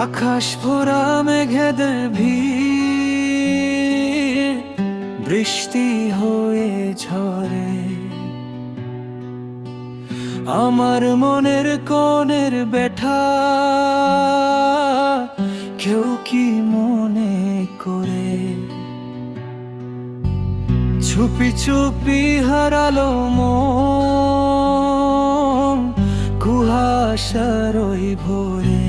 আকাশ ভরা মেঘেদের ভিড় বৃষ্টি হয়ে ঝরে আমার মনের কোণের ব্যথা কেউ কি মনে করে চুপি চুপি হারালো মন কুয়াশার ওই ভোরে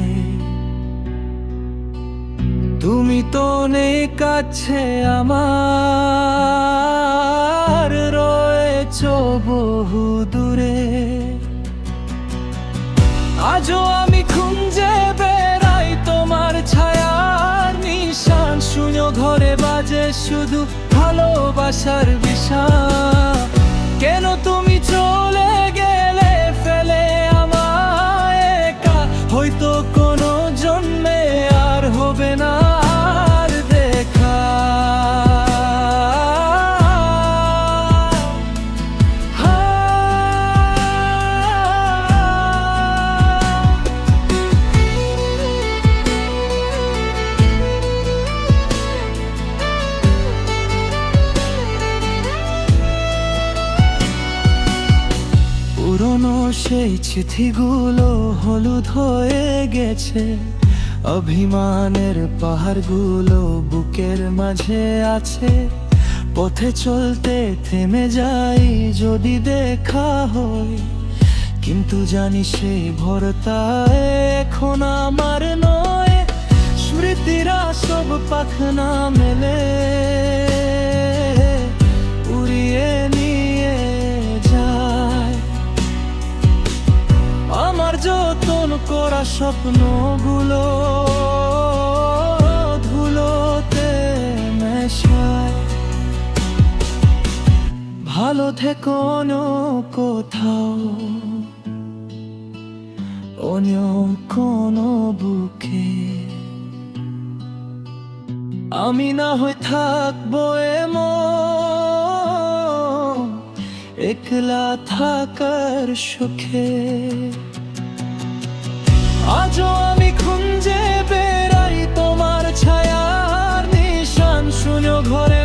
তুমি তো নেই কাছে আমার রয়েছো বহু দূরে আজও আমি খুঁজে বেড়াই তোমার ছায়ার নিশান শূন্য ঘরে বাজে শুধু ভালোবাসার বিষাদ কেন তুমি চলে গেলে ফেলে আমায় একা হয়তো কোনো জন্মে আর হবে না আর দেখা পুরনো সেই চিঠিগুলো হলুদ হয়ে গেছে অভিমানের পাহাড়গুলো বুকের মাঝে আছে পথে চলতে থেমে যাই যদি দেখা হয় কিন্তু জানি সেই ভরতা এখন আমার নয় স্মৃতিরা সব পাখনা মেলে উড়িয়ে নিয়ে যায় আমার যতন করা স্বপ্নগুলো ধুলোতে মেশায় ভালো থেকো কোথাও অন্য কোনো বুকে আমি না হয়ে থাকবো এমন একলা থাকার সুখে আজও